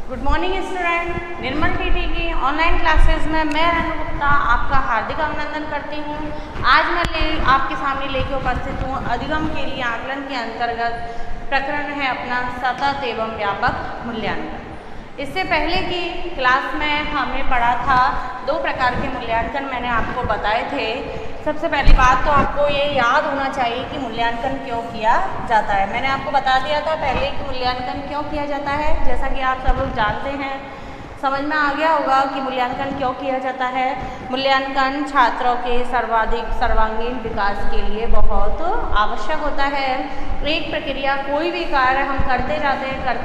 Good morning student. Nirmal TT की online classes में मैं रेणु गुप्ता आपका हार्दिक अभिनंदन करती हूँ। आज मैं आपके सामने लेके उपस्थित हूँ अधिगम के लिए आकलन के अंतर्गत प्रकरण है अपना सतत एवं व्यापक मूल्यांकन। इससे पहले की क्लास में हमने पढ़ा था दो प्रकार के मूल्यांकन मैंने आपको बताए थे। सबसे पहली बात तो आपको ये याद होना चाहिए कि मूल्यांकन क्यों किया जाता है। मैंने आपको बता दिया था पहले कि मूल्यांकन क्यों किया जाता है। जैसा कि आप सब लोग जानते हैं, समझ में आ गया होगा कि मूल्यांकन क्यों किया जाता है। मूल्यांकन छात्रों के सर्वांगीण विकास के लिए बहुत आवश्यक होता है। एक प्रक्रिया कोई भी कार्य हम करते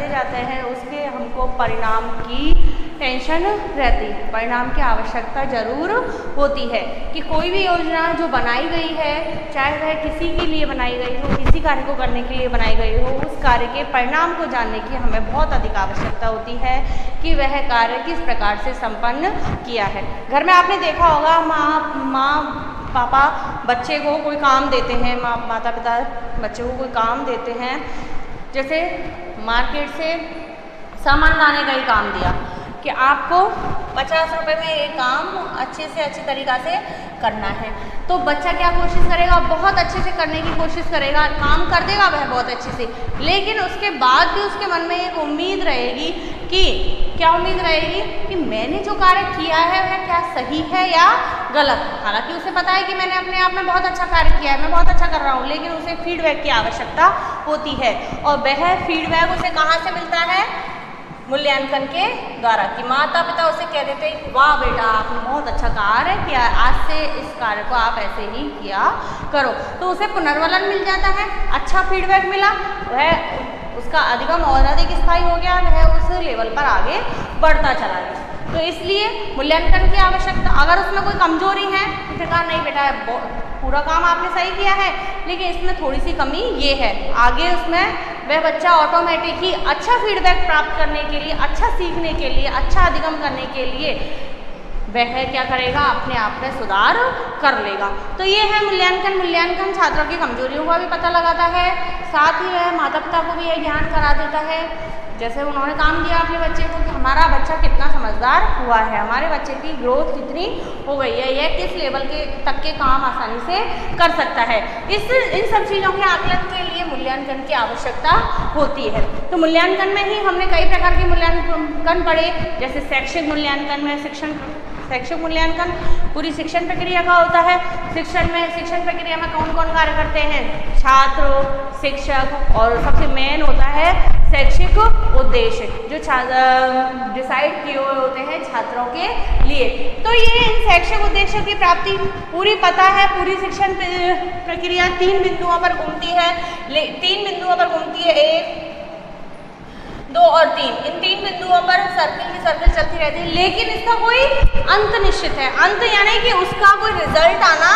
जाते हैं उसके हमको परिणाम की टेंशन रहती है, परिणाम की आवश्यकता जरूर होती है कि कोई भी योजना जो बनाई गई है, चाहे वह किसी के लिए बनाई गई हो, किसी कार्य को करने के लिए बनाई गई हो, उस कार्य के परिणाम को जानने की हमें बहुत अधिक आवश्यकता होती है कि वह कार्य किस प्रकार से संपन्न किया है। घर में आपने देखा होगा माँ पापा बच्चे को कोई काम देते हैं, माता पिता बच्चे को कोई काम देते हैं। जैसे मार्केट से सामान लाने का ही काम दिया कि आपको 50 रुपये में ये काम अच्छे से अच्छी तरीक़ा से करना है, तो बच्चा क्या कोशिश करेगा, बहुत अच्छे से करने की कोशिश करेगा, काम कर देगा वह बहुत अच्छे से। लेकिन उसके बाद भी उसके मन में एक उम्मीद रहेगी कि क्या उम्मीद रहेगी कि मैंने जो कार्य किया है वह क्या सही है या गलत। हालांकि उसे पता है कि मैंने अपने आप में बहुत अच्छा कार्य किया है, मैं बहुत अच्छा कर रहा हूँ, लेकिन उसे फीडबैक की आवश्यकता होती है। और वह फीडबैक उसे कहाँ से मिलता है? मूल्यांकन के द्वारा। कि माता पिता उसे कह देते हैं, वाह बेटा आपने बहुत अच्छा कार्य किया, आज से इस कार्य को आप ऐसे ही किया करो, तो उसे पुनर्वलन मिल जाता है, अच्छा फीडबैक मिला, वह उसका अधिगम और अधिक स्थायी हो गया, वह उस लेवल पर आगे बढ़ता चला गया। तो इसलिए मूल्यांकन की आवश्यकता, अगर उसमें कोई कमजोरी है तो फिर कहा नहीं बेटा पूरा काम आपने सही किया है, लेकिन इसमें थोड़ी सी कमी ये है, आगे उसमें वह बच्चा ऑटोमेटिक ही अच्छा फीडबैक प्राप्त करने के लिए, अच्छा सीखने के लिए, अच्छा अधिगम करने के लिए वह क्या करेगा, अपने आप में सुधार कर लेगा। तो ये है मूल्यांकन। मूल्यांकन छात्रों की कमजोरियों का भी पता लगाता है, साथ ही वह माता पिता को भी यह ज्ञान करा देता है। जैसे उन्होंने काम दिया अपने बच्चे को कि हमारा बच्चा कितना समझदार हुआ है, हमारे बच्चे की ग्रोथ कितनी हो गई है, यह किस लेवल के तक के काम आसानी से कर सकता है। इन सब चीज़ों के आकलन के लिए मूल्यांकन की आवश्यकता होती है। तो मूल्यांकन में ही हमने कई प्रकार के मूल्यांकन पढ़े। जैसे शैक्षिक मूल्यांकन में शैक्षिक मूल्यांकन पूरी शिक्षण प्रक्रिया का होता है। शिक्षण प्रक्रिया में कौन कौन कार्य करते हैं? छात्र, शिक्षक, और सबसे मेन होता है शैक्षिक उद्देश्य जो डिसाइड किए हुए होते हैं छात्रों के लिए। तो ये इन शैक्षिक उद्देश्यों की प्राप्ति पूरी पता है। पूरी शिक्षण प्रक्रिया 3 बिंदुओं पर घूमती है। 3 बिंदुओं पर घूमती है, 1, 2 और 3। इन 3 बिंदुओं पर सर्किल चलती रहती है, लेकिन इसका कोई अंत निश्चित है। अंत यानी कि उसका कोई रिजल्ट आना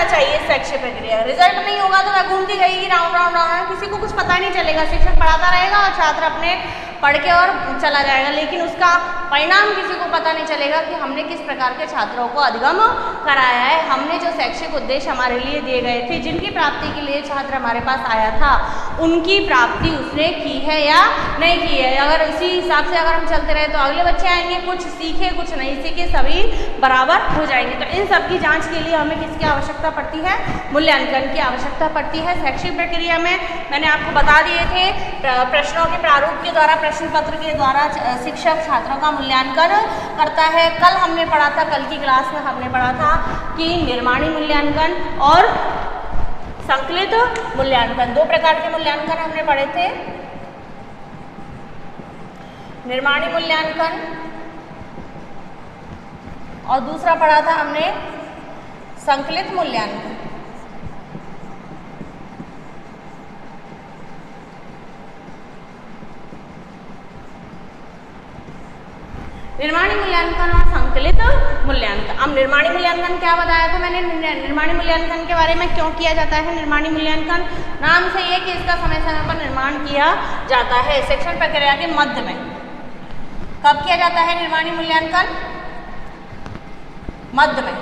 चाहिए, शैक्षिक प्रक्रिया। रिजल्ट नहीं होगा तो वह घूमती रहेगी राउंड, किसी को कुछ पता नहीं चलेगा। शिक्षक पढ़ाता रहेगा और छात्र अपने पढ़ के और चला जाएगा, लेकिन उसका परिणाम किसी को पता नहीं चलेगा कि हमने किस प्रकार के छात्रों को अधिगम कराया है। हमने जो शैक्षिक उद्देश्य हमारे लिए दिए गए थे, जिनकी प्राप्ति के लिए छात्र हमारे पास आया था, उनकी प्राप्ति उसने की है या नहीं की है। अगर इसी हिसाब से अगर हम चलते रहे तो अगले बच्चे आएंगे, कुछ सीखे कुछ नहीं सीखे, सभी बराबर हो जाएंगे। तो इन सब की जाँच के लिए हमें किसकी आवश्यकता पड़ती है? मूल्यांकन की आवश्यकता पड़ती है। शैक्षिक प्रक्रिया में मैंने आपको बता दिए थे, प्रश्नों के प्रारूप के द्वारा, प्रश्न पत्र के द्वारा शिक्षक छात्रों का मूल्यांकन करता है। कल हमने पढ़ा था, कल की क्लास में हमने पढ़ा था कि निर्माणी मूल्यांकन और संकलित मूल्यांकन, 2 प्रकार के मूल्यांकन हमने पढ़े थे। निर्माणी मूल्यांकन और दूसरा पढ़ा था हमने संकलित मूल्यांकन। निर्माणी मूल्यांकन और संकलित मूल्यांकन। अब निर्माणी मूल्यांकन क्या बताया था मैंने? निर्माणी मूल्यांकन के बारे में क्यों किया जाता है निर्माणी मूल्यांकन? नाम से ये कि इसका समय समय पर निर्माण किया जाता है शिक्षण प्रक्रिया के मध्य में। कब किया जाता है निर्माणी मूल्यांकन? मध्य में।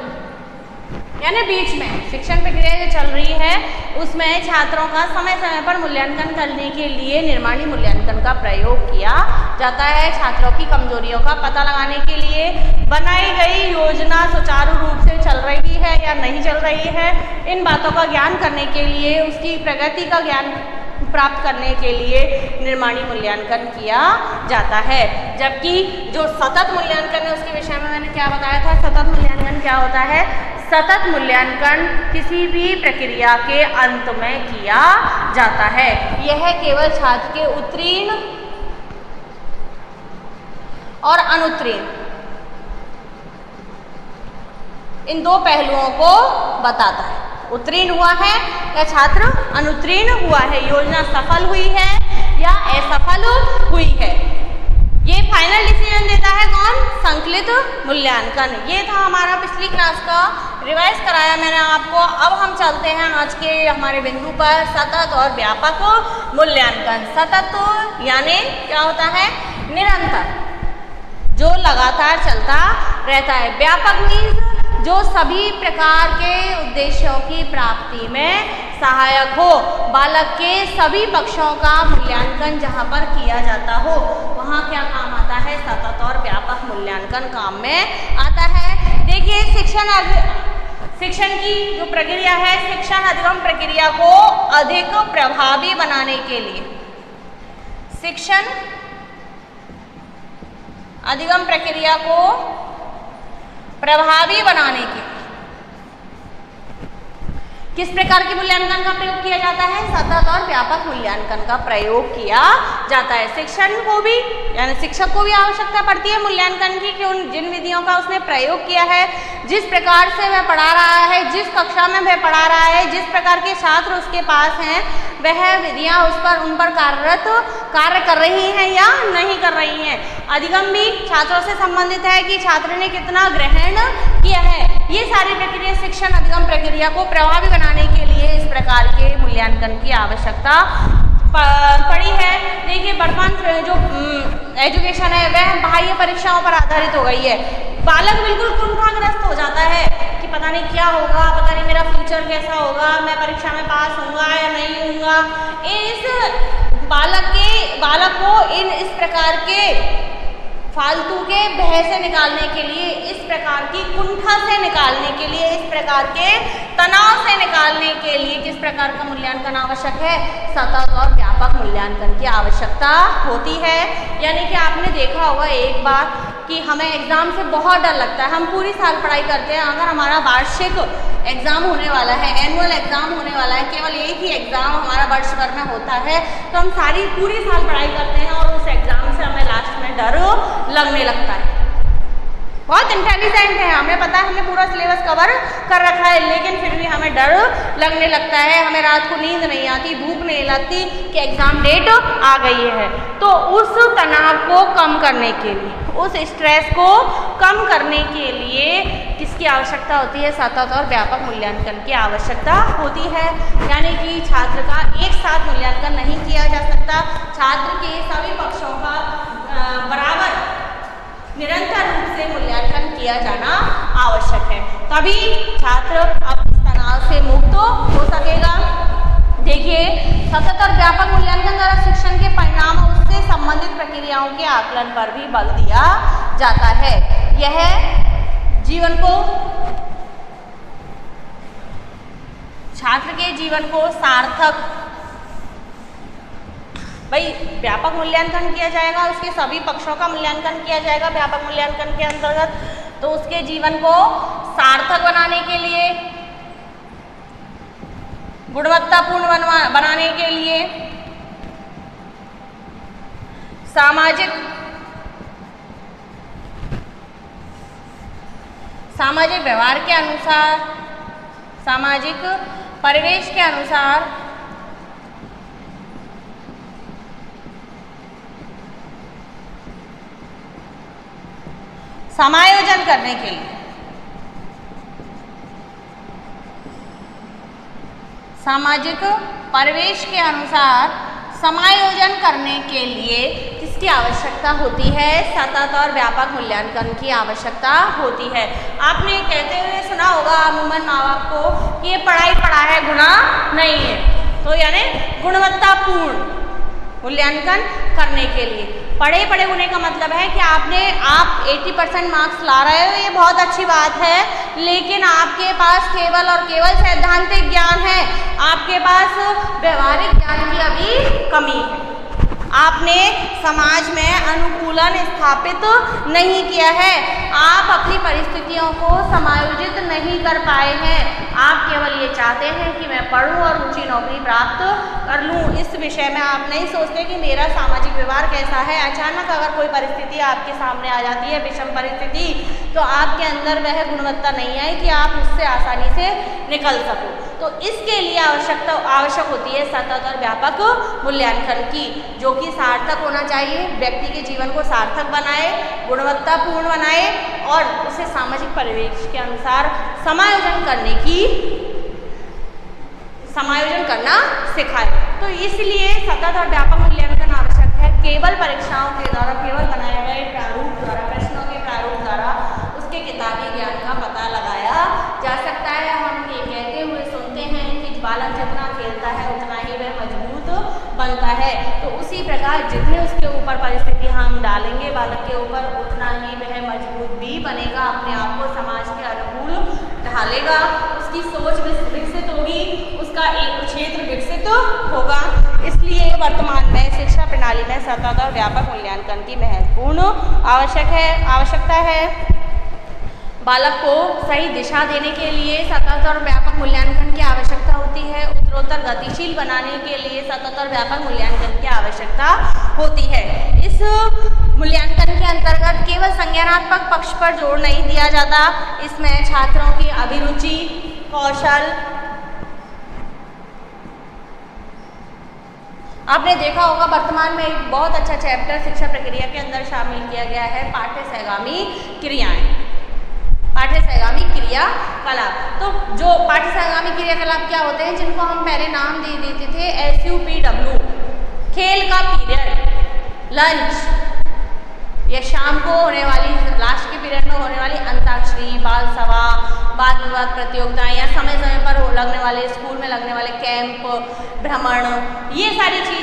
यानी बीच में शिक्षण प्रक्रिया जो चल रही है उसमें छात्रों का समय समय पर मूल्यांकन करने के लिए निर्माणी मूल्यांकन का प्रयोग किया जाता है। छात्रों की कमजोरियों का पता लगाने के लिए बनाई गई योजना सुचारू रूप से चल रही है या नहीं चल रही है, इन बातों का ज्ञान करने के लिए, उसकी प्रगति का ज्ञान प्राप्त करने के लिए निर्माणी मूल्यांकन किया जाता है। जबकि जो सतत मूल्यांकन है उसके विषय में मैंने क्या बताया था। सतत मूल्यांकन क्या होता है? सतत मूल्यांकन किसी भी प्रक्रिया के अंत में किया जाता है। यह केवल छात्र के उत्तीर्ण और अनुत्तीर्ण इन दो पहलुओं को बताता है। उत्तीर्ण हुआ है या छात्र अनुत्तीर्ण हुआ है, योजना सफल हुई है या असफल हुई है, ये फाइनल डिसीजन देता है कौन? संकलित मूल्यांकन। ये था हमारा पिछली क्लास का, रिवाइज कराया मैंने आपको। अब हम चलते हैं आज के हमारे बिंदु पर, सतत और व्यापक मूल्यांकन। सतत यानी क्या होता है? निरंतर, जो लगातार चलता रहता है। व्यापक मीन्स जो सभी प्रकार के उद्देश्यों की प्राप्ति में सहायक हो। बालक के सभी पक्षों का मूल्यांकन जहाँ पर किया जाता हो वहाँ क्या काम आता है? सतत और व्यापक मूल्यांकन काम में आता है। देखिए शिक्षण की जो प्रक्रिया है, शिक्षण अधिगम प्रक्रिया को अधिक प्रभावी बनाने के लिए, शिक्षण अधिगम प्रक्रिया को प्रभावी बनाने के किस प्रकार के मूल्यांकन का प्रयोग किया जाता है? सतत और व्यापक मूल्यांकन का प्रयोग किया जाता है। शिक्षण को भी यानी शिक्षक को भी आवश्यकता पड़ती है मूल्यांकन की कि उन जिन विधियों का उसने प्रयोग किया है, जिस प्रकार से वह पढ़ा रहा है, जिस कक्षा में वह पढ़ा रहा है, जिस प्रकार के छात्र उसके पास हैं, वह विधियां उन पर कार्य कर रही हैं या नहीं कर रही हैं। अधिगम भी छात्रों से संबंधित है कि छात्र ने कितना ग्रहण किया है। ये सारी प्रक्रिया शिक्षण अधिगम प्रक्रिया को प्रभावी बनाने के लिए इस प्रकार के मूल्यांकन की आवश्यकता पड़ी है। देखिए वर्तमान जो एजुकेशन है वह बाह्य परीक्षाओं पर आधारित हो गई है। बालक बिल्कुल कुंठाग्रस्त हो जाता है कि पता नहीं क्या होगा, पता नहीं मेरा फ्यूचर कैसा होगा, मैं परीक्षा में पास होऊंगा या नहीं होऊंगा। इस बालक को इस प्रकार के फालतू के भय से निकालने के लिए, इस प्रकार की कुंठा से निकालने के लिए, इस प्रकार के तनाव से निकालने के लिए किस प्रकार का मूल्यांकन आवश्यक है? सतत और व्यापक मूल्यांकन की आवश्यकता होती है। यानी कि आपने देखा होगा एक बार कि हमें एग्ज़ाम से बहुत डर लगता है। हम पूरी साल पढ़ाई करते हैं, अगर हमारा वार्षिक एग्ज़ाम होने वाला है, एनुअल एग्ज़ाम होने वाला है, केवल एक ही एग्ज़ाम हमारा वर्ष भर में होता है, तो हम पूरी साल पढ़ाई करते हैं और उस एग्ज़ाम से हमें लास्ट में डर लगने लगता है। बहुत इंटेलिजेंट है, हमें पता है हमने पूरा सिलेबस कवर कर रखा है, लेकिन फिर भी हमें डर लगने लगता है, हमें रात को नींद नहीं आती, भूख नहीं लगती कि एग्ज़ाम डेट आ गई है। तो उस तनाव को कम करने के लिए, उस स्ट्रेस को कम करने के लिए किसकी आवश्यकता होती है? सतत और व्यापक मूल्यांकन की आवश्यकता होती है। यानी कि छात्र का एक साथ मूल्यांकन नहीं किया जा सकता, छात्र के सभी पक्षों का बराबर निरंतर रूप से मूल्यांकन किया जाना आवश्यक है, तभी छात्र अपने तनाव से मुक्त हो सकेगा। देखिए सतत और व्यापक मूल्यांकन द्वारा शिक्षण के परिणाम और उससे संबंधित प्रक्रियाओं के आकलन पर भी बल दिया जाता है। यह जीवन को, छात्र के जीवन को सार्थक, भाई व्यापक मूल्यांकन किया जाएगा, उसके सभी पक्षों का मूल्यांकन किया जाएगा व्यापक मूल्यांकन के अंतर्गत, तो उसके जीवन को सार्थक बनाने के लिए, गुणवत्तापूर्ण बनाने के लिए, सामाजिक व्यवहार के अनुसार, सामाजिक परिवेश के अनुसार समायोजन करने के लिए, सामाजिक परिवेश के अनुसार समायोजन करने के लिए किसकी किसकी आवश्यकता होती है? सतत और व्यापक मूल्यांकन की आवश्यकता होती है। आपने कहते हुए सुना होगा अमूमन माँ बाप को कि ये पढ़ाई पढ़ा है, गुना नहीं है। तो यानी गुणवत्तापूर्ण मूल्यांकन करने के लिए पढ़े पढ़े होने का मतलब है कि आप 80% मार्क्स ला रहे हो, ये बहुत अच्छी बात है, लेकिन आपके पास केवल और केवल सैद्धांतिक ज्ञान है, आपके पास व्यवहारिक ज्ञान की अभी कमी है। आपने समाज में अनुकूलन स्थापित नहीं किया है, आप अपनी परिस्थितियों को समायोजित नहीं कर पाए हैं। आप केवल ये चाहते हैं कि मैं पढ़ूं और ऊंची नौकरी प्राप्त कर लूं। इस विषय में आप नहीं सोचते कि मेरा सामाजिक व्यवहार कैसा है। अचानक अगर कोई परिस्थिति आपके सामने आ जाती है, विषम परिस्थिति, तो आपके अंदर वह गुणवत्ता नहीं है कि आप उससे आसानी से निकल सको। तो इसके लिए आवश्यक होती है सतत और व्यापक मूल्यांकन की, जो कि सार्थक होना चाहिए, व्यक्ति के जीवन को सार्थक बनाए, गुणवत्तापूर्ण बनाए और उसे सामाजिक परिवेश के अनुसार समायोजन करना सिखाए। तो इसलिए सतत और व्यापक मूल्यांकन आवश्यक है। केवल परीक्षाओं के द्वारा, केवल बनाए गए प्रारूप द्वारा, प्रश्नों के प्रारूप द्वारा उसके किताबी ज्ञान का पता लगाया जा सकता है। हम ये कहते हुए सुनते हैं कि बालक जितना खेलता है उतना ही वह मजबूत बनता है। तो उसी प्रकार जितने उसके ऊपर परिस्थिति हम डालेंगे बालक के ऊपर, उतना ही वह मजबूत भी बनेगा, अपने आप को समाज के अनुकूल ढालेगा, उसकी सोच विकसित होगी, उसका एक क्षेत्र विकसित होगा। इसलिए वर्तमान में शिक्षा प्रणाली में सतत और व्यापक मूल्यांकन की महत्वपूर्ण आवश्यकता है। बालक को सही दिशा देने के लिए सतत और व्यापक मूल्यांकन की आवश्यकता होती है। उत्तरोत्तर गतिशील बनाने के लिए सतत और व्यापक मूल्यांकन की आवश्यकता होती है। इस मूल्यांकन के अंतर्गत केवल संज्ञानात्मक पक्ष पर जोर नहीं दिया जाता, इसमें छात्रों की अभिरुचि, कौशल, आपने देखा होगा वर्तमान में एक बहुत अच्छा चैप्टर शिक्षा प्रक्रिया के अंदर शामिल किया गया है, पाठ्य सहगामी क्रियाएं, पाठ्य सहगामी क्रियाकलाप। तो जो पाठ्य सहगामी क्रियाकलाप क्या होते हैं, जिनको हम पहले नाम दे देते थे SUPW, खेल का पीरियड, लंच, या शाम को होने वाली लास्ट के पीरियड में होने वाली अंताक्षरी, बाल सभा, वाद विवाद प्रतियोगिता, या समय समय पर लगने वाले स्कूल में लगने वाले कैंप, भ्रमण, ये सारी चीज़ें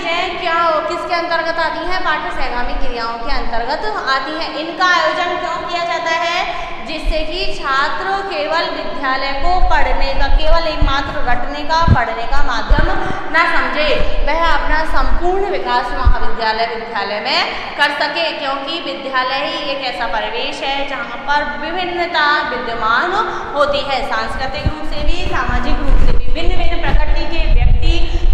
किसके अंतर्गत आती हैं? पाठ्य सहगामी क्रियाओं के अंतर्गत आती हैं। इनका आयोजन क्यों किया जाता है? जिससे कि छात्र केवल विद्यालय को पढ़ने का, केवल एकमात्र रटने का, पढ़ने का माध्यम न समझे, वह अपना संपूर्ण विकास विद्यालय में कर सके, क्योंकि विद्यालय ही एक ऐसा परिवेश है जहाँ पर विभिन्नता विद्यमान होती है, सांस्कृतिक रूप से भी, सामाजिक रूप से भी। भिन्न भिन्न प्रकृति के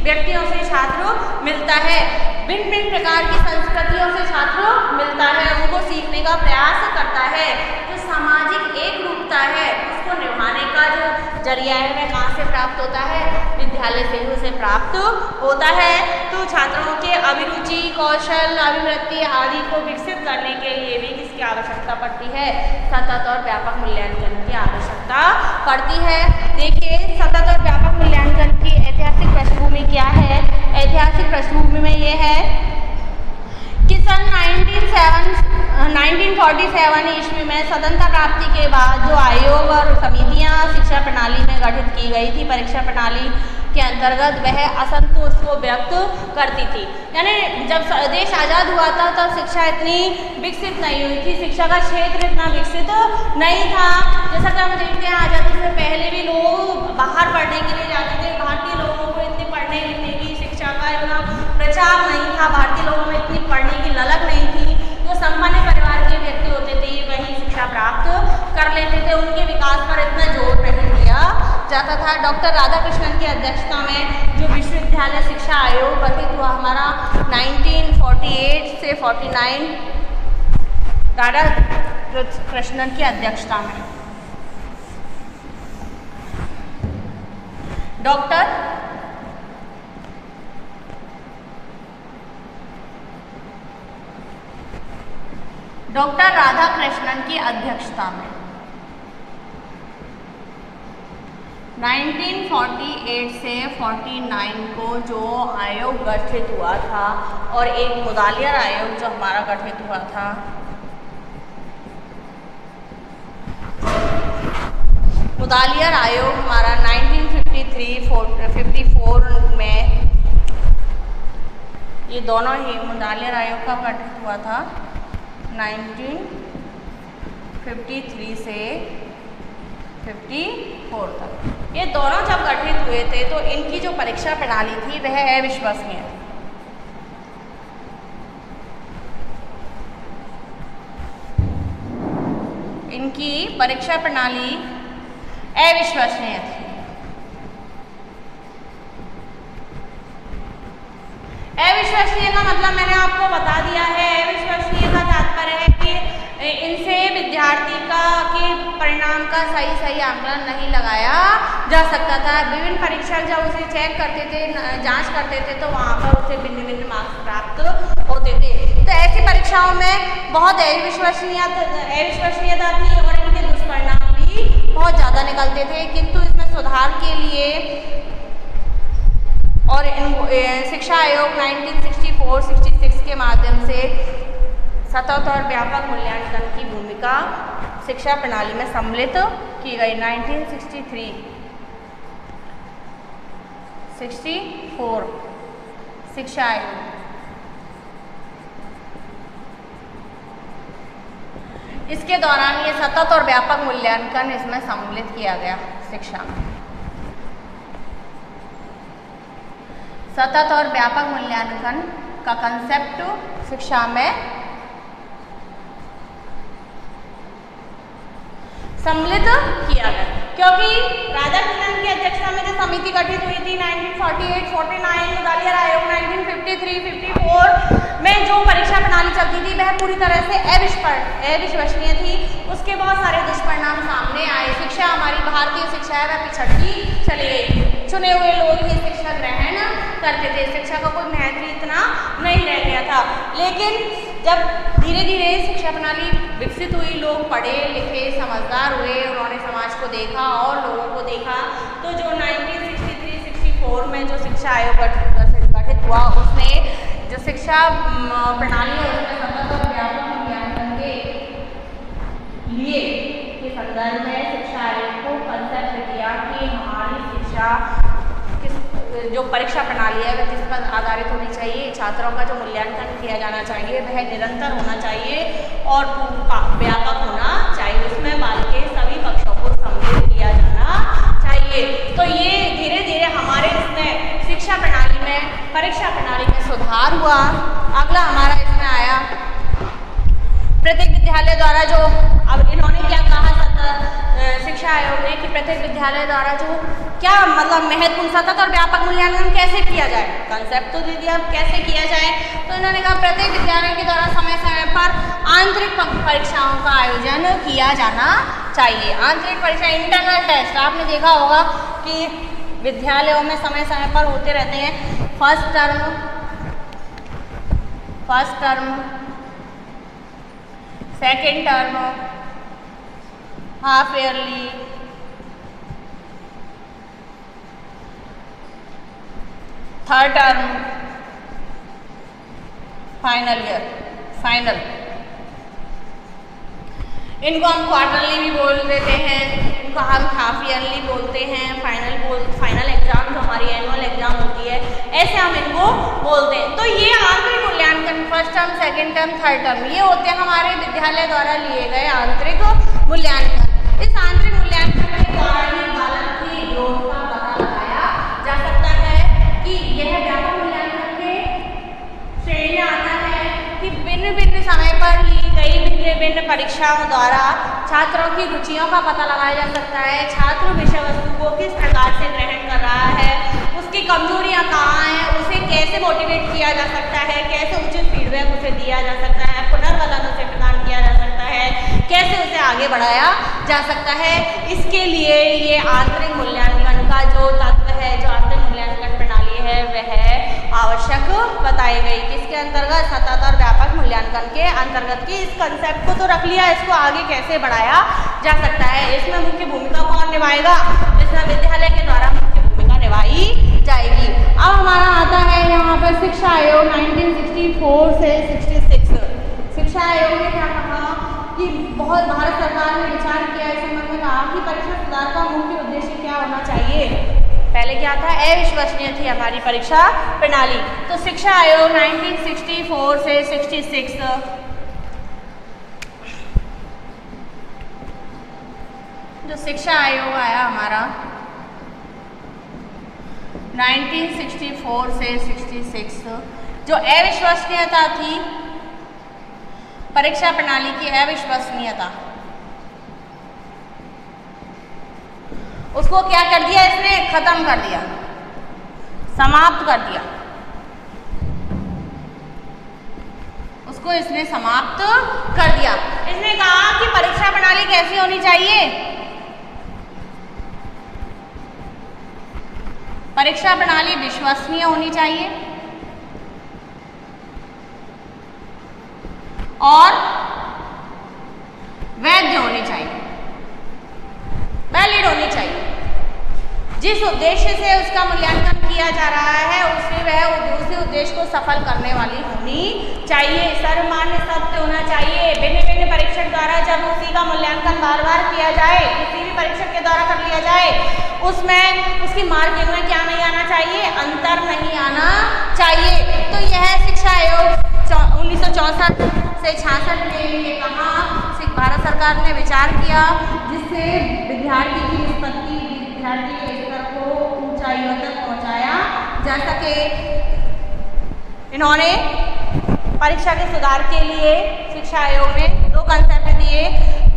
व्यक्तियों से छात्र मिलता है, भिन्न भिन्न प्रकार की संस्कृतियों से छात्र मिलता है, उनको सीखने का प्रयास करता है। जो सामाजिक एक रूपता है उसको निभाने का जो जरिया है वह कहाँ से प्राप्त होता है? विद्यालय से ही उसे प्राप्त होता है। तो छात्रों के अभिरुचि, कौशल, अभिवृत्ति आदि को विकसित करने के लिए भी किसकी आवश्यकता पड़ती है? सतत और व्यापक मूल्यांकन की आवश्यकता पड़ती है। देखिए, सतत और व्यापक मूल्यांकन की ऐतिहासिक पृष्ठभूमि क्या है? ऐतिहासिक पृष्ठभूमि में ये है कि सन 1947 ईस्वी में स्वतंत्रता प्राप्ति के बाद जो आयोग और समितियां शिक्षा प्रणाली में गठित की गई थी, परीक्षा प्रणाली के अंतर्गत, वह असंतोष को व्यक्त करती थी। यानी जब देश आज़ाद हुआ था तब शिक्षा इतनी विकसित नहीं हुई थी, शिक्षा का क्षेत्र इतना विकसित नहीं था। जैसा कि हम देखते हैं आज़ादी से पहले भी लोग बाहर पढ़ने के लिए जाते थे, भारतीय लोगों को इतनी पढ़ने लिखने की, शिक्षा का इतना प्रचार नहीं था, भारतीय लोगों में इतनी पढ़ने की ललक नहीं थी। जो संपन्न परिवार के व्यक्ति होते थे वही शिक्षा प्राप्त कर लेते थे, उनके विकास पर इतना जोर नहीं दिया जाता था। डॉक्टर राधाकृष्णन की अध्यक्षता में जो विश्वविद्यालय शिक्षा आयोग गठित हुआ हमारा 1948 से 49, राधाकृष्णन की अध्यक्षता में डॉक्टर राधाकृष्णन की अध्यक्षता में 1948 से 49 को जो आयोग गठित हुआ था और एक मुदालियर आयोग जो हमारा गठित हुआ था, मुदालियर आयोग हमारा 1953-54 में, ये दोनों ही मुदालियर आयोग का गठित हुआ था 1953 से 54 तक। ये दोनों जब गठित हुए थे तो इनकी जो परीक्षा प्रणाली थी वह अविश्वसनीय थी। इनकी परीक्षा प्रणाली अविश्वसनीय थी। अविश्वसनीय का मतलब मैंने आपको बता दिया है। अविश्वसनीय का तात्पर्य है कि इनसे विद्यार्थी के परिणाम का सही आकलन नहीं लगाया जा सकता था। विभिन्न परीक्षक जब उसे चेक करते थे, जांच करते थे, तो वहाँ पर उसे भिन्न मार्क्स प्राप्त होते थे। तो ऐसी परीक्षाओं में बहुत अविश्वसनीयता थी और इनके दुष्परिणाम भी बहुत ज़्यादा निकलते थे। किंतु इसमें सुधार के लिए और शिक्षा आयोग 1964-66 के माध्यम से सतत और व्यापक मूल्यांकन की भूमिका शिक्षा प्रणाली में सम्मिलित की गई। 1963-64 शिक्षा आयोग, इसके दौरान ये सतत और व्यापक मूल्यांकन इसमें सम्मिलित किया गया। शिक्षा में सतत और व्यापक मूल्यांकन का कंसेप्ट शिक्षा में सम्मिलित किया गया, क्योंकि राधाकृष्णन की अध्यक्षता में जो समिति गठित हुई थी 1948-49 मुदालियर आयोग 1953-54 में जो परीक्षा प्रणाली चलती थी वह पूरी तरह से अविश्वसनीय थी। उसके बहुत सारे दुष्परिणाम सामने आए। शिक्षा, हमारी भारतीय शिक्षा है वह पिछड़ती चली गई। चुने हुए लोग ही शिक्षा ग्रहण करते थे, शिक्षा का कोई महत्व इतना नहीं रह गया था। लेकिन जब धीरे धीरे शिक्षा प्रणाली विकसित हुई, लोग पढ़े लिखे समझदार हुए, उन्होंने समाज को देखा और लोगों को देखा, तो जो 1963-64 में जो शिक्षा आयोग गठित हुआ उसने जो शिक्षा प्रणाली है उसमें सतत और व्यापक मूल्यांकन के लिए के संदर्भ में शिक्षा आयोग को कंसेप्ट दिया कि हमारी शिक्षा जो परीक्षा प्रणाली है वह किस पर आधारित होनी चाहिए। छात्रों का जो मूल्यांकन किया जाना चाहिए वह निरंतर होना चाहिए और व्यापक होना चाहिए। उसमें बाल के सभी पक्षों को सम्मिलित किया जाना चाहिए। तो ये धीरे धीरे हमारे इसमें शिक्षा प्रणाली में, परीक्षा प्रणाली में सुधार हुआ। अगला हमारा इसमें आया प्रत्येक विद्यालय द्वारा जो, अब इन्होंने क्या कहा शिक्षा आयोग ने कि प्रत्येक विद्यालय द्वारा जो क्या मतलब महत्वपूर्ण सतत और व्यापक मूल्यांकन कैसे किया जाए। कंसेप्ट तो दे दिया, अब कैसे किया जाए। तो इन्होंने कहा प्रत्येक विद्यालय के द्वारा समय समय पर आंतरिक परीक्षाओं का आयोजन किया जाना चाहिए। आंतरिक परीक्षा, इंटरनल टेस्ट आपने देखा होगा कि विद्यालयों में समय समय पर होते रहते हैं। First term, second term, half yearly, third term, final. इनको हम क्वार्टरली भी बोल देते हैं, इनको हम हाफ ईयरली बोलते हैं, फाइनल एग्जाम जो हमारी एनुअल एग्जाम होती है, ऐसे हम इनको बोलते हैं। तो ये आंतरिक मूल्यांकन, first term, second term, third term, ये होते हैं हमारे विद्यालय द्वारा लिए गए आंतरिक मूल्यांकन। इस आंतरिक मूल्यांकन के द्वारा ही बालक की ग्रोथ का पता लगाया जा सकता है कि यह व्यापक मूल्यांकन के श्रेणी में आता है कि भिन्न समय पर ली गई भिन्न परीक्षाओं द्वारा छात्रों की रुचियों का पता लगाया जा सकता है। छात्र विषय वस्तु को किस प्रकार से ग्रहण कर रहा है, उसकी कमजोरियां कहाँ हैं, उसे कैसे मोटिवेट किया जा सकता है, कैसे उचित फीडबैक उसे दिया जा सकता है, पुनर्वलन उसे प्रदान किया जा सकता है, कैसे उसे आगे बढ़ाया जा सकता है। इसके लिए ये आंतरिक मूल्यांकन का जो तत्व है, जो आंतरिक मूल्यांकन प्रणाली है वह आवश्यक बताई गई। किसके अंतर्गत? सतत और व्यापक मूल्यांकन के अंतर्गत। की इस कंसेप्ट को तो रख लिया, इसको आगे कैसे बढ़ाया जा सकता है, इसमें मुख्य भूमिका कौन निभाएगा? विश्वविद्यालय के द्वारा मुख्य भूमिका निभाई जाएगी। अब हमारा आता है यहाँ पर शिक्षा आयोग 1964 से 66। शिक्षा आयोग ने क्या कहा कि बहुत भारत सरकार ने विचार किया, इस संबंध में कहा कि परीक्षा सुधार का मुख्य उद्देश्य क्या होना चाहिए। पहले क्या था, अविश्वसनीय थी हमारी परीक्षा प्रणाली। तो शिक्षा आयोग 1964 से 66, जो शिक्षा आयोग आया हमारा 1964 से 66, जो अविश्वसनीयता थी परीक्षा प्रणाली की, अविश्वसनीयता, उसको क्या कर दिया इसने, खत्म कर दिया, समाप्त कर दिया, उसको इसने समाप्त कर दिया। इसने कहा कि परीक्षा प्रणाली कैसी होनी चाहिए, परीक्षा प्रणाली विश्वसनीय होनी चाहिए और वैध होनी चाहिए, वैलिड होनी चाहिए। जिस उद्देश्य से उसका मूल्यांकन किया जा रहा है उससे वह उसी उद्देश्य को सफल करने वाली होनी चाहिए, सर्वमान्य सत्य होना चाहिए। भिन्न भिन्न परीक्षक द्वारा जब उसी का मूल्यांकन बार बार किया जाए, किसी भी परीक्षक के द्वारा कर लिया जाए, उसमें उसकी मार्किंग में क्या नहीं आना चाहिए, अंतर नहीं आना चाहिए। तो यह शिक्षा आयोग 1964 से 66 में ये कहा, भारत सरकार ने विचार किया, जिससे विद्यार्थी की निष्पत्ति, विद्यार्थी के स्तर को ऊंचाइयों तक पहुंचाया जा सके। इन्होंने परीक्षा के सुधार के लिए शिक्षा आयोग ने 2 कंसेप्ट दिए,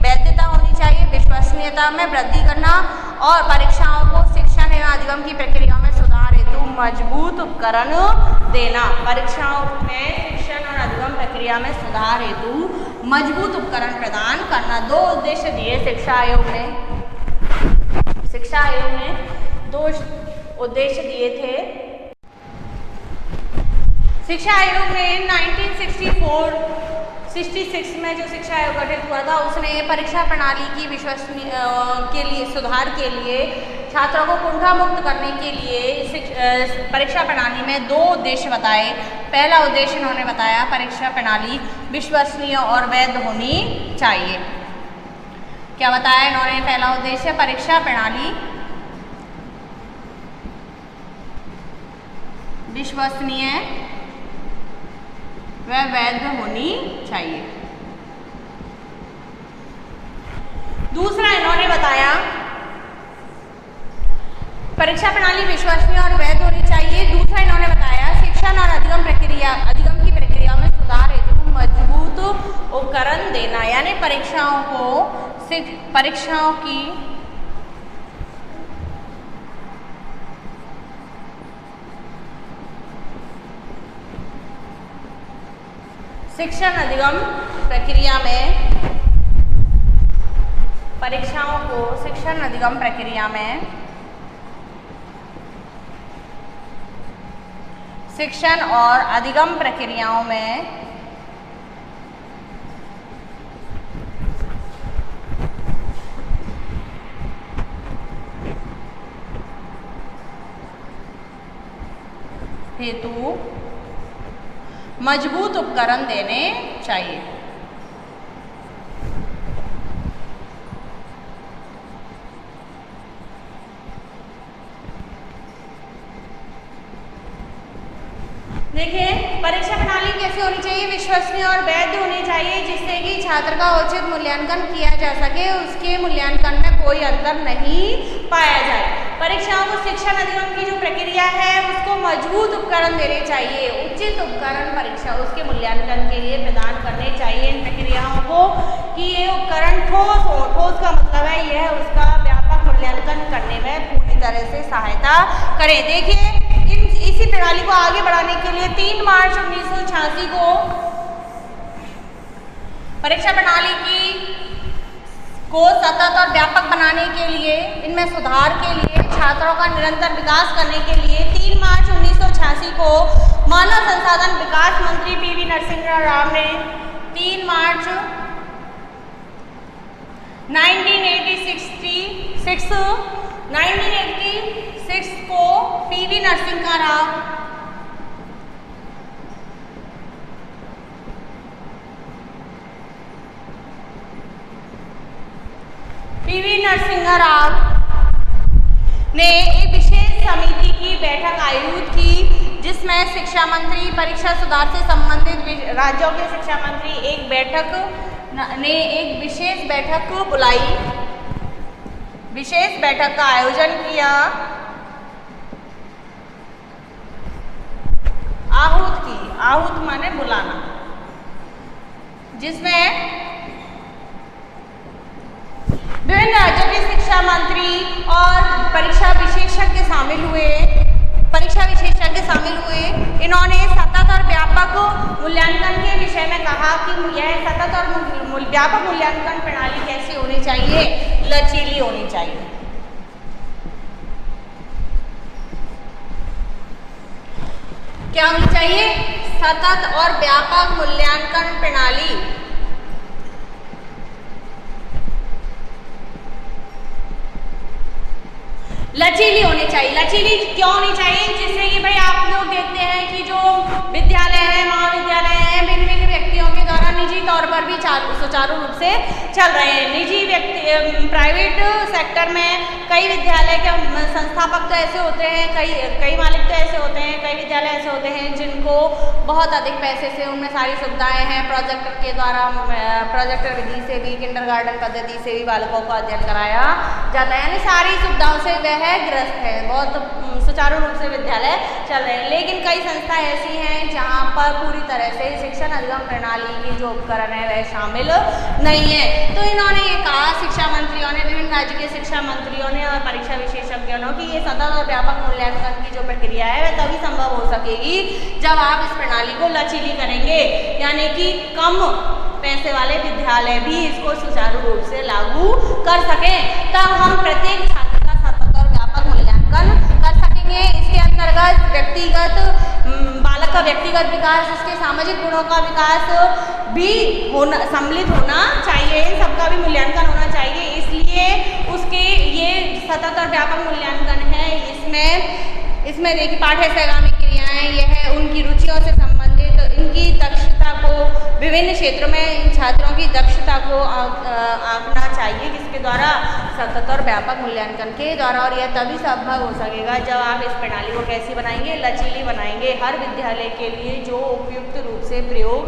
वैधता होनी चाहिए, विश्वसनीयता में वृद्धि करना, और परीक्षाओं को शिक्षण एवं अधिगम की प्रक्रिया में सुधार हेतु मजबूत उपकरण देना। परीक्षाओं में शिक्षण और अधिगम प्रक्रिया में सुधार हेतु मजबूत उपकरण प्रदान करना, 2 उद्देश्य दिए शिक्षा आयोग ने। शिक्षा आयोग ने 2 उद्देश्य दिए थे। शिक्षा आयोग ने 1964-66 में जो शिक्षा आयोग गठित हुआ था, उसने परीक्षा प्रणाली की विश्वसनीय के लिए सुधार के लिए, छात्रों को कुंठा मुक्त करने के लिए परीक्षा प्रणाली में 2 उद्देश्य बताए। पहला उद्देश्य इन्होंने बताया, परीक्षा प्रणाली विश्वसनीय और वैध होनी चाहिए। क्या बताया इन्होंने, पहला उद्देश्य परीक्षा प्रणाली विश्वसनीय व वैध होनी चाहिए। दूसरा इन्होंने बताया, परीक्षा प्रणाली विश्वसनीय और वैध होनी चाहिए। दूसरा इन्होंने बताया, शिक्षण और अधिगम की प्रक्रिया में सुधार हेतु मजबूत उपकरण देना, यानी परीक्षाओं की शिक्षण अधिगम प्रक्रिया में, परीक्षाओं को शिक्षण अधिगम प्रक्रिया में, शिक्षण और अधिगम प्रक्रियाओं में हेतु मजबूत उपकरण देने चाहिए। देखिए, परीक्षा प्रणाली कैसी होनी चाहिए, विश्वसनीय और वैध होनी चाहिए, जिससे कि छात्र का उचित मूल्यांकन किया जा सके, उसके मूल्यांकन में कोई अंतर नहीं पाया जाए। परीक्षाओं को शिक्षण अधिगम की जो प्रक्रिया है उसको मजबूत उपकरण देने चाहिए, उचित उपकरण परीक्षा उसके मूल्यांकन के लिए प्रदान करने चाहिए इन प्रक्रियाओं को, कि ये उपकरण ठोस हो। ठोस का मतलब है यह उसका व्यापक मूल्यांकन करने में पूरी तरह से सहायता करे। देखिए, इसी प्रणाली को आगे बढ़ाने के लिए 3 मार्च 1986 को परीक्षा प्रणाली को सतत और व्यापक बनाने के लिए, इनमें सुधार के लिए, छात्रों का निरंतर विकास करने के लिए 3 मार्च 1986 को मानव संसाधन विकास मंत्री PV नरसिम्हा राव ने 3 मार्च 1986 1986 को पीवी नरसिंह राव ने एक विशेष समिति की बैठक आयोजित की, जिसमें शिक्षा मंत्री, परीक्षा सुधार से संबंधित राज्यों के शिक्षा मंत्री एक विशेष बैठक बुलाई, विशेष बैठक का आयोजन किया, आहूत माने बुलाना, जिसमें विभिन्न राज्यों के शिक्षा मंत्री और परीक्षा विशेषज्ञ शामिल हुए। इन्होंने सतत और व्यापक मूल्यांकन के विषय में कहा कि यह सतत और व्यापक मूल्यांकन प्रणाली कैसी होनी चाहिए, लचीली होनी चाहिए। क्या होनी चाहिए? सतत और व्यापक मूल्यांकन प्रणाली लचीली होनी चाहिए। लचीली क्यों होनी चाहिए? जिससे कि भाई आप लोग देखते हैं कि जो विद्यालय है, महाविद्यालय है, भिन्न भिन्न व्यक्तियों के द्वारा निजी तौर पर भी सुचारू रूप से चल रहे हैं। प्राइवेट सेक्टर में कई विद्यालय के संस्थापक तो ऐसे होते हैं, कई मालिक तो ऐसे होते हैं, कई विद्यालय ऐसे होते हैं जिनको बहुत अधिक पैसे से उनमें सारी सुविधाएं हैं, प्रोजेक्टर के द्वारा, प्रोजेक्टर विधि से भी, किंडरगार्टन पद्धति से भी बालकों को अध्ययन कराया जाता है, यानी सारी सुविधाओं से वह ग्रस्त है, बहुत सुचारू रूप से विद्यालय चल रहे हैं। लेकिन कई संस्थाएं ऐसी हैं जहां पर पूरी तरह से शिक्षण अधिगम प्रणाली की जो उपकरण है वह शामिल नहीं है। तो इन्होंने ये कहा, शिक्षा मंत्रियों ने, विभिन्न राज्य के शिक्षा मंत्रियों ने और परीक्षा विशेषज्ञों ने, कि ये सतत और व्यापक मूल्यांकन की जो प्रक्रिया है वह तभी संभव हो सकेगी जब आप इस प्रणाली को लचीली करेंगे, यानी कि कम पैसे वाले विद्यालय भी इसको सुचारू रूप से लागू कर सकें। तब हम प्रत्येक छात्र का सतत और व्यापक मूल्यांकन कर सकेंगे। इसके अंतर्गत बालक का व्यक्तिगत विकास, उसके सामाजिक गुणों का विकास भी सम्मिलित होना चाहिए, इन सबका भी मूल्यांकन होना चाहिए। इसलिए उसके ये सतत और व्यापक मूल्यांकन है। इसमें देखिए पाठ्य सहगामी क्रियाएं, यह उनकी रुचियों से संबंधित, इनकी दक्षता को विभिन्न क्षेत्रों में इन छात्रों की दक्षता को आंकना चाहिए, जिसके द्वारा सतत और व्यापक मूल्यांकन के द्वारा, और यह तभी संभव हो सकेगा जब आप इस प्रणाली को कैसी बनाएंगे, लचीली बनाएंगे, हर विद्यालय के लिए जो उपयुक्त रूप से प्रयोग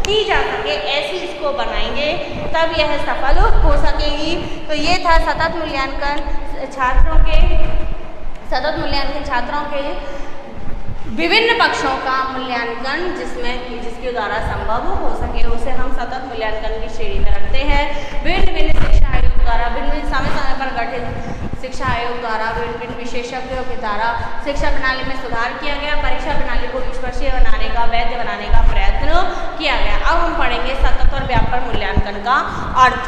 की जा सके ऐसी इसको बनाएंगे, तब यह सफल हो सकेगी। तो ये था सतत मूल्यांकन छात्रों के विभिन्न पक्षों का मूल्यांकन, जिसके द्वारा संभव हो सके, उसे हम सतत मूल्यांकन की श्रेणी में रखते हैं। भिन्न शिक्षा आयोग द्वारा, भिन्न समय पर गठित शिक्षा आयोग द्वारा, भिन्न विशेषज्ञों के द्वारा शिक्षा प्रणाली में सुधार किया गया, परीक्षा प्रणाली को विश्वसनीय बनाने का, वैध बनाने का प्रयत्न किया गया। अब हम पढ़ेंगे सतत और व्यापक मूल्यांकन का अर्थ।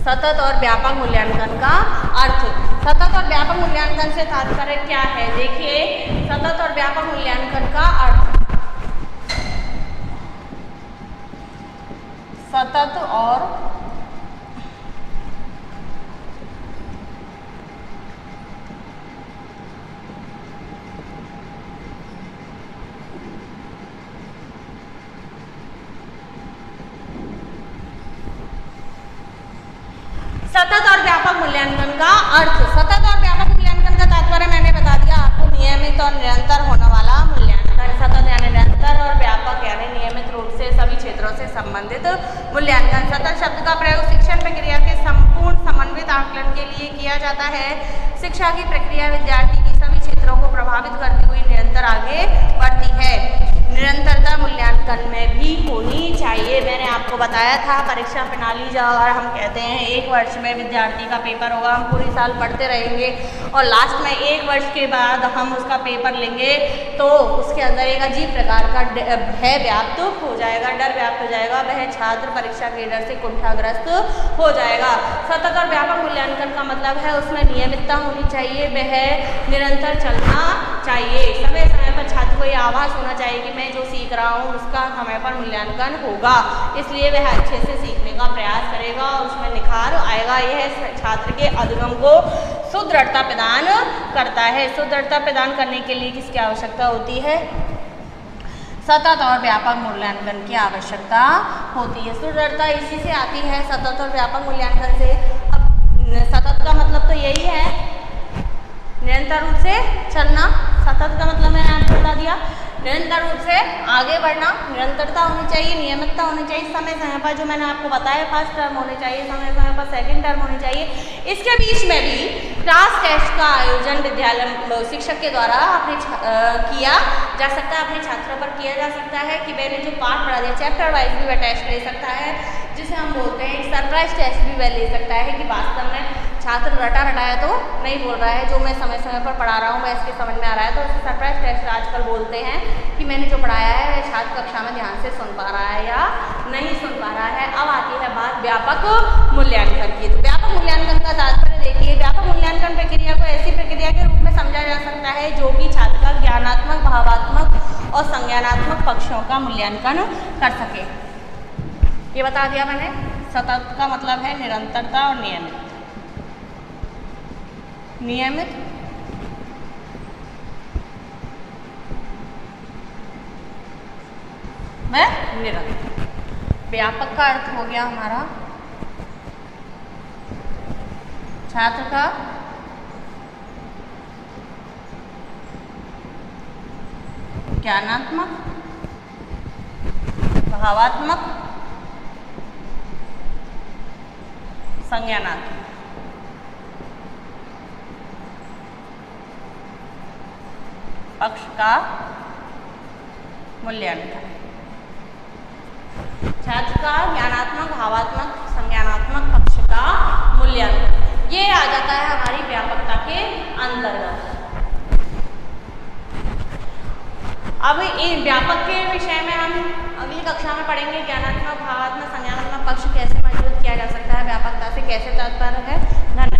सतत और व्यापक मूल्यांकन का अर्थ। सतत और व्यापक मूल्यांकन से तात्पर्य क्या है? देखिए, सतत और व्यापक मूल्यांकन का अर्थ, सतत और व्यापक मूल्यांकन का अर्थ। सतत और व्यापक मूल्यांकन का तात्पर्य मैंने बता दिया आपको, नियमित और निरंतर होने वाला मूल्यांकन। सतत यानी निरंतर और व्यापक यानी नियमित रूप से सभी क्षेत्रों से संबंधित मूल्यांकन। सतत शब्द का प्रयोग शिक्षण प्रक्रिया के संपूर्ण समन्वित आकलन के लिए किया जाता है। शिक्षा की प्रक्रिया विद्यार्थी की सभी क्षेत्रों को प्रभावित करती हुई निरंतर आगे बढ़ती है। निरंतरता मूल्यांकन में भी होनी चाहिए। मैंने आपको बताया था परीक्षा प्रणाली अगर हम कहते हैं 1 वर्ष में विद्यार्थी का पेपर होगा, हम पूरी साल पढ़ते रहेंगे और लास्ट में 1 वर्ष के बाद हम उसका पेपर लेंगे, तो उसके अंदर एक अजीब प्रकार का भय व्याप्त हो जाएगा, डर व्याप्त हो जाएगा, वह छात्र परीक्षा के डर से कुंठाग्रस्त हो जाएगा। सतत और व्यापक मूल्यांकन का मतलब है उसमें नियमितता होनी चाहिए, वह निरंतर चलना चाहिए, समय समय पर छात्र को ये आभास होना चाहिए कि मैं जो सीख रहा हूँ उसका समय पर मूल्यांकन होगा, इसलिए वह अच्छे से सीखने का प्रयास करेगा और उसमें निखार आएगा। यह छात्र के अधिगम को सुदृढ़ता प्रदान करता है। सुदृढ़ता प्रदान करने के लिए किसकी आवश्यकता होती है? सतत और व्यापक मूल्यांकन की आवश्यकता होती है। सुदृढ़ता इसी से आती है, सतत और व्यापक मूल्यांकन से। अब सतत का मतलब तो यही है निरंतर रूप से चलना। सतत का मतलब मैंने आपको बता दिया, निरंतर रूप से आगे बढ़ना, निरंतरता होनी चाहिए, नियमितता होनी चाहिए, समय समय पर जो मैंने आपको बताया फर्स्ट टर्म होने चाहिए, समय समय पर सेकंड टर्म होनी चाहिए। इसके बीच में भी क्लास टेस्ट का आयोजन विद्यालय शिक्षक के द्वारा अपने किया जा सकता है, अपने छात्रों पर किया जा सकता है कि मैंने जो पाठ पढ़ा दिया चैप्टर वाइज भी वह टेस्ट ले सकता है, जिसे हम बोलते हैं सरप्राइज टेस्ट भी वह ले सकता है कि वास्तव में छात्र रटा रटाया तो नहीं बोल रहा है, जो मैं समय समय पर पढ़ा रहा हूँ वह इसके समझ में आ रहा है, तो उसे सरप्राइज टेस्ट आजकल बोलते हैं कि मैंने जो पढ़ाया है वह छात्र कक्षा में ध्यान से सुन पा रहा है या नहीं सुन पा रहा है। अब आती है बात व्यापक मूल्यांकन की। तो व्यापक मूल्यांकन का तात्पर्य देखिए, व्यापक मूल्यांकन प्रक्रिया को ऐसी प्रक्रिया के रूप में समझा जा सकता है जो कि छात्र का ज्ञानात्मक, भावात्मक और संज्ञानात्मक पक्षों का मूल्यांकन कर सके। ये बता दिया मैंने। सतत का मतलब है निरंतरता और नियमित। नियमित व निरंतर। व्यापक का अर्थ हो गया हमारा छात्र का ज्ञानात्मक, भावात्मक, संज्ञानात्मक पक्ष का मूल्यांकन। छात्र का ज्ञानात्मक, भावात्मक, संज्ञानात्मक पक्ष का मूल्यांकन, ये आ जाता है हमारी व्यापकता के अंतर्गत। अब इन व्यापक के विषय में हम अगली कक्षा में पढ़ेंगे। ज्ञानात्मक, भावात्मक, संज्ञानात्मक पक्ष कैसे मजबूत किया जा सकता है, व्यापकता से कैसे तात्पर्य है। धन्यवाद।